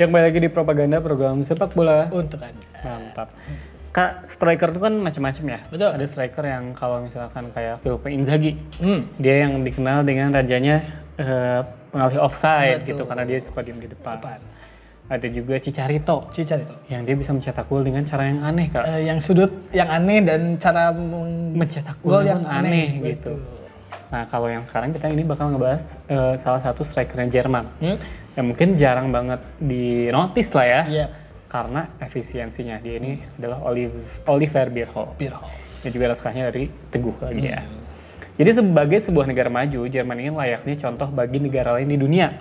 Yang balik lagi di propaganda program sepak bola. Untuk Anda. Mantap. Kak, striker itu kan macam-macam ya. Betul. Ada striker yang kalau misalkan kayak Filippo Inzaghi, dia yang dikenal dengan rajanya pengalih offside gitu karena dia suka diem di depan. Ada juga Chicharito yang dia bisa mencetak gol dengan cara yang aneh, Kak. Yang sudut yang aneh dan cara mencetak gol yang aneh gitu. Nah, kalau yang sekarang kita ini bakal ngebahas salah satu strikernya Jerman. Yang mungkin jarang banget di notice lah ya. Iya. Karena efisiensinya. Dia ini adalah Oliver Bierhoff. Dia juga naskahnya dari Teguh lagi ya. Jadi sebagai sebuah negara maju, Jerman ini layaknya contoh bagi negara lain di dunia.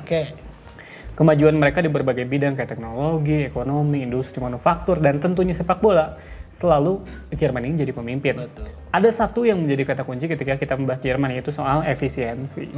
Kemajuan mereka di berbagai bidang kayak teknologi, ekonomi, industri manufaktur, dan tentunya sepak bola, selalu Jerman ini jadi pemimpin. Betul. Ada satu yang menjadi kata kunci ketika kita membahas Jerman, yaitu soal efisiensi.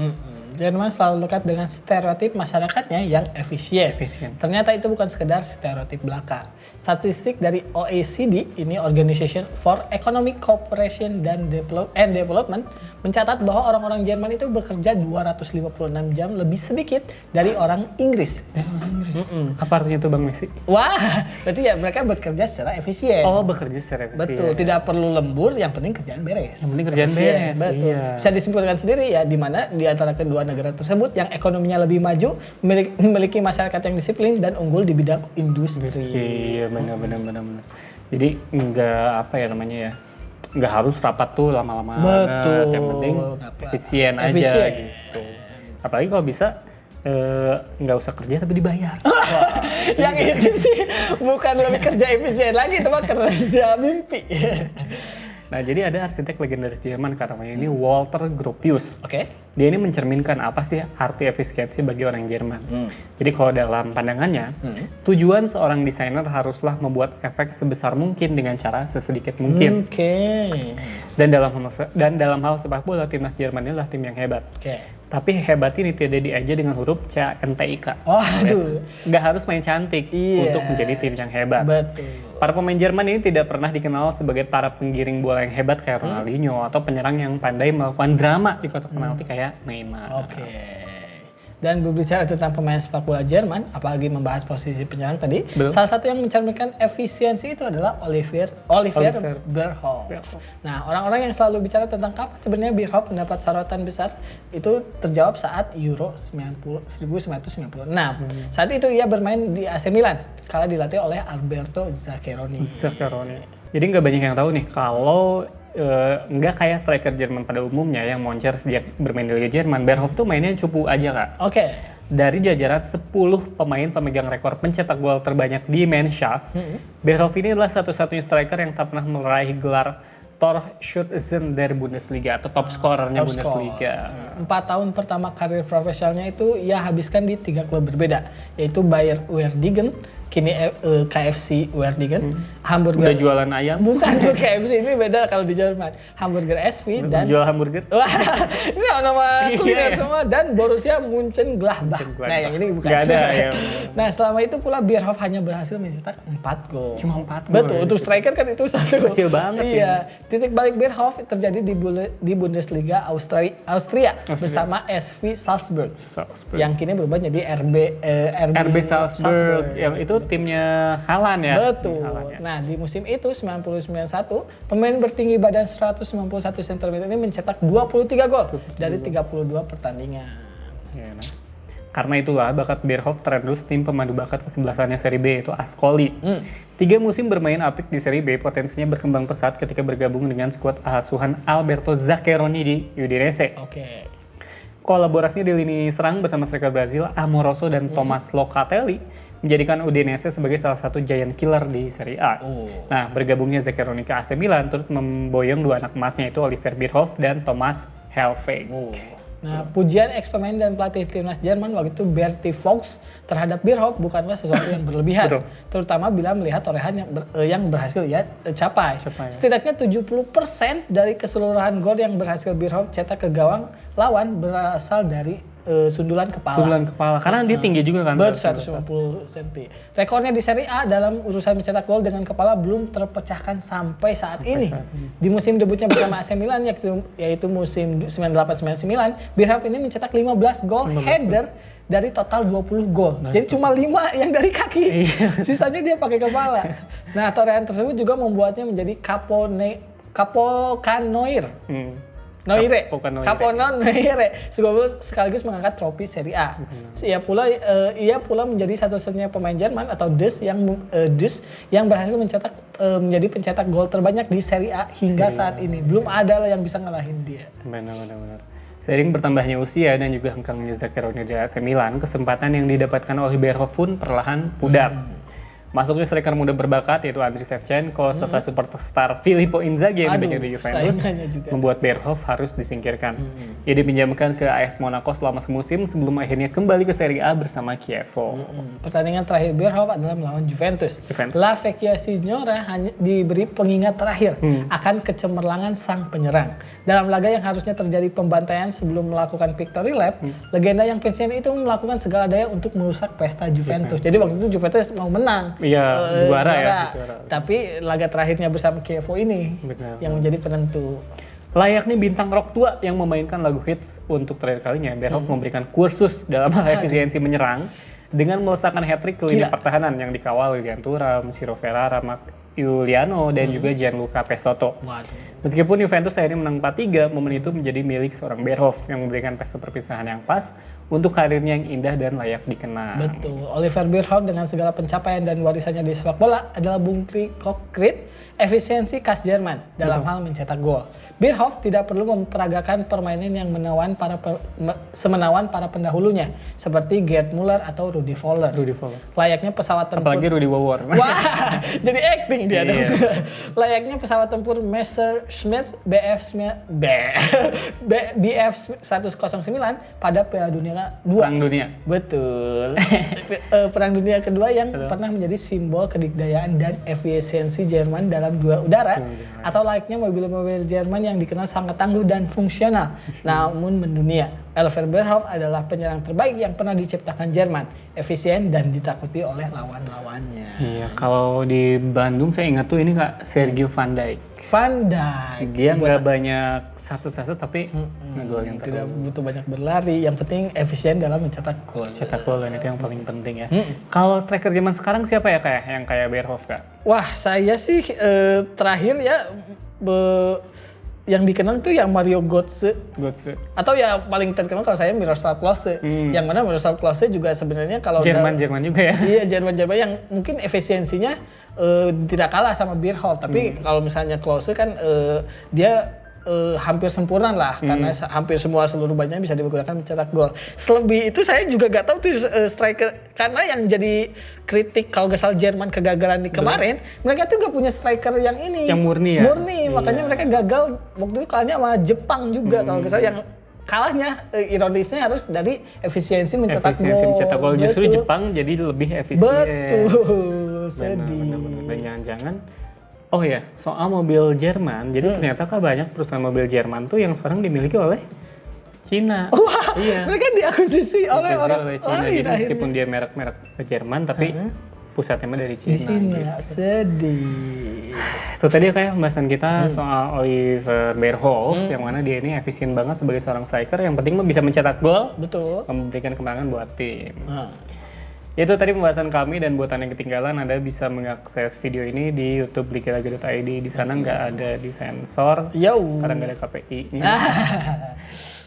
Jerman selalu lekat dengan stereotip masyarakatnya yang efisien. Ternyata itu bukan sekedar stereotip belaka. Statistik dari OECD, ini Organization for Economic Cooperation and Development, mencatat bahwa orang-orang Jerman itu bekerja 256 jam lebih sedikit dari orang Inggris. Apa artinya itu Bang Messi? Wah, berarti ya mereka bekerja secara efisien. Oh, bekerja secara efisien. Betul, tidak perlu lembur, yang penting kerjaan beres. Yang penting kerjaan beres. Betul. Iya. Bisa disimpulkan sendiri ya, di mana di antara kedua negara tersebut yang ekonominya lebih maju, memiliki masyarakat yang disiplin dan unggul di bidang industri. Iya, benar. Jadi nggak harus rapat tuh lama-lama banget. Yang penting efisien aja gitu. Apalagi kalau bisa nggak usah kerja tapi dibayar. Yang ini sih bukan lebih kerja efisien lagi, itu mah kerja mimpi. Nah, jadi ada arsitek legendaris Jerman namanya ini Walter Gropius. Oke. Dia ini mencerminkan apa sih arti efisiensi bagi orang Jerman. Jadi kalau dalam pandangannya, tujuan seorang desainer haruslah membuat efek sebesar mungkin dengan cara sesedikit mungkin. Dan dalam hal sepak bola, timnas Jerman ini adalah tim yang hebat. Tapi hebat ini tidak dieja dengan huruf C-A-N-T-I-K. Nggak harus main cantik untuk menjadi tim yang hebat. Betul. Para pemain Jerman ini tidak pernah dikenal sebagai para penggiring bola yang hebat kayak Ronaldinho atau penyerang yang pandai melakukan drama di kotak penalti kayak Neymar. Dan berbicara tentang pemain sepak bola Jerman, apalagi membahas posisi penyerang tadi, salah satu yang mencerminkan efisiensi itu adalah Oliver Bierhoff. Nah, orang-orang yang selalu bicara tentang kapan sebenarnya Bierhoff mendapat sorotan besar itu terjawab saat Euro 1996. Saat itu ia bermain di AC Milan, kala dilatih oleh Alberto Zaccheroni. Jadi nggak banyak yang tahu nih kalau nggak kayak striker Jerman pada umumnya yang moncer sejak bermain di Liga Jerman. Bierhoff tuh mainnya cupu aja, Kak. Dari jajaran 10 pemain pemegang rekor pencetak gol terbanyak di Mannschaft, Bierhoff ini adalah satu-satunya striker yang tak pernah meraih gelar Torschützen der Bundesliga atau top scorernya Bundesliga. 4 tahun pertama karir profesionalnya itu ia habiskan di 3 klub berbeda, yaitu Bayer Uerdingen, kini KFC Uerdingen, Hamburger. Udah jualan ayam? Bukan, KFC ini beda kalau di Jerman. Hamburger SV dan jual hamburger. Wah, ini nama kuliner semua, dan Borussia Mönchengladbach. Nah, yang ini bukan. Gak ada ya. Nah, selama itu pula Bierhoff hanya berhasil mencetak 4 gol. Cuma 4 gol. Betul, untuk striker kan itu satu. Kecil banget. Iya. Titik balik Bierhoff terjadi di Bundesliga Austria bersama SV Salzburg. Yang kini berubah jadi RB Salzburg. Yang itu timnya Haaland ya. Betul. Nah, di musim itu 90-91, pemain bertinggi badan 191 cm ini mencetak 23 gol dari 32 pertandingan. Karena itulah bakat Bierhoff terendus tim pemandu bakat kesebelasannya Serie B, yaitu Ascoli. 3 musim bermain apik di Serie B, potensinya berkembang pesat ketika bergabung dengan skuad asuhan Alberto Zaccheroni di Udinese. Kolaborasinya di lini serang bersama striker Brazil Amoroso dan Thomas Locatelli menjadikan Udinese sebagai salah satu giant killer di Serie A. Nah, bergabungnya Zaccheroni ke AC Milan turut memboyong 2 anak emasnya, yaitu Oliver Bierhoff dan Thomas Helveg. Nah, pujian eks-pemain dan pelatih timnas Jerman waktu itu Berti Vogts terhadap Bierhoff bukanlah sesuatu yang berlebihan, terutama bila melihat torehan yang berhasil ia capai. Setidaknya 70% dari keseluruhan gol yang berhasil Bierhoff cetak ke gawang lawan berasal dari sundulan kepala. Karena dia tinggi juga kan. 150 cm. Rekornya di Serie A dalam urusan mencetak gol dengan kepala belum terpecahkan sampai saat ini. Di musim debutnya bersama AC Milan yaitu musim 98-99, Bierhoff ini mencetak 15 gol header dari total 20 gol. Jadi cuma 5 yang dari kaki. Sisanya dia pakai kepala. Nah, torehan tersebut juga membuatnya menjadi Capocanoir. Noire, sekaligus mengangkat trofi Serie A. Ia pula menjadi satu-satunya pemain Jerman atau Dus yang berhasil menjadi pencetak gol terbanyak di Serie A hingga saat ini. Belum ada yang bisa ngalahin dia. Benar. Seiring bertambahnya usia dan juga hengkangnya Zaccheroni di AC Milan, kesempatan yang didapatkan oleh Bierhoff pun perlahan pudar. Masuknya striker muda berbakat yaitu Andriy Shevchenko serta superstar Filippo Inzaghi yang dibaca di Juventus membuat Bierhoff harus disingkirkan. Ia dipinjamkan ke AS Monaco selama semusim sebelum akhirnya kembali ke Serie A bersama Chievo. Pertandingan terakhir Bierhoff adalah melawan Juventus. La Vecchia Signora hanya diberi pengingat terakhir akan kecemerlangan sang penyerang. Dalam laga yang harusnya terjadi pembantaian sebelum melakukan victory lap, legenda yang pensiun itu melakukan segala daya untuk merusak pesta Juventus. Jadi waktu itu Juventus mau menang. Iya, juara. Tapi laga terakhirnya bersama Chievo ini yang menjadi penentu. Layaknya bintang rock tua yang memainkan lagu hits untuk terakhir kalinya, Bierhoff memberikan kursus dalam hal efisiensi menyerang dengan melesakkan hat-trick ke lini pertahanan yang dikawal Lilian Thuram, Ciro Ferrara, Marc Iuliano, dan juga Gianluca Pesotto. Meskipun Juventus akhirnya menang 4-3, momen itu menjadi milik seorang Bierhoff yang memberikan pesta perpisahan yang pas untuk karirnya yang indah dan layak dikenang. Betul. Oliver Bierhoff dengan segala pencapaian dan warisannya di sepak bola adalah bukti konkret efisiensi khas Jerman dalam hal mencetak gol. Bierhoff tidak perlu memperagakan permainan yang semenawan para pendahulunya seperti Gerd Müller atau Rudi Völler. Layaknya pesawat tempur. Apalagi Rudi Wawor. Wah, jadi acting dia. Layaknya pesawat tempur Messerschmitt Bf 109 pada Piala Dunia II. Perang Dunia. Betul. Perang Dunia Kedua yang pernah menjadi simbol kedikdayaan dan efisiensi Jerman dalam dua udara, atau layaknya mobil-mobil Jerman yang dikenal sangat tangguh dan fungsional, namun mendunia. Oliver Bierhoff adalah penyerang terbaik yang pernah diciptakan Jerman, efisien dan ditakuti oleh lawan-lawannya. Iya, kalau di Bandung saya ingat tuh ini Kak, Sergio Van Dijk. Dia nggak banyak satu-satu tapi ngegolin terus. Tidak butuh banyak berlari, yang penting efisien dalam mencetak gol. Cetak gol dan itu yang paling penting ya. Kalau striker zaman sekarang siapa ya Kak yang kayak Bierhoff Kak? Wah, saya sih terakhir ya yang dikenal tuh yang Mario Götze. Atau yang paling terkenal kalau saya Miroslav Klose. Yang mana Miroslav Klose juga sebenarnya kalau Jerman juga ya. Iya, Jerman yang mungkin efisiensinya tidak kalah sama Bierhoff, tapi kalau misalnya Klose kan dia hampir sempurna lah karena hampir seluruh banyak bisa digunakan mencetak gol. Selebih itu saya juga gak tahu tuh striker, karena yang jadi kritik kalau nggak salah Jerman kegagalan di kemarin, mereka tuh gak punya striker yang ini. Yang murni ya. Makanya mereka gagal waktu itu kalahnya sama Jepang juga kalau nggak salah, yang kalahnya ironisnya harus dari efisiensi mencetak gol. Justru Jepang jadi lebih efisien. Betul. Sedih. Dan jangan-jangan oh ya, soal mobil Jerman, jadi ternyata kan banyak perusahaan mobil Jerman tuh yang sekarang dimiliki oleh Cina. Wah, mereka diakuisisi oleh Cina. Jadi meskipun dia merek-merek Jerman, tapi pusatnya dari Cina. Gitu. Sedih. Itu tadi kayak pembahasan kita soal Oliver Bierhoff, yang mana dia ini efisien banget sebagai seorang striker, yang penting bisa mencetak gol, memberikan kemenangan buat tim. Itu tadi pembahasan kami, dan buat Anda yang ketinggalan, Anda bisa mengakses video ini di YouTube liga.id. Di sana nggak ada disensor, karena nggak ada KPI-nya.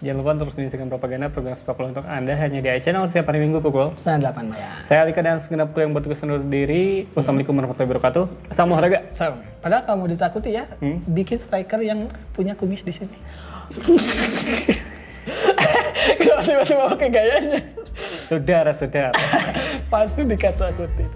Jangan lupa terus menyaksikan propaganda program sepak bola untuk Anda hanya di iChannel setiap hari Minggu pukul 8 malam. Saya Alika dan segenap kru yang bertugas undur diri. Wassalamualaikum warahmatullahi wabarakatuh. Salam olahraga. Padahal kamu ditakuti ya, bikin striker yang punya kumis di sini. Kalau tiba-tiba pakai gayanya. Saudara. Pasti dikata-takuti.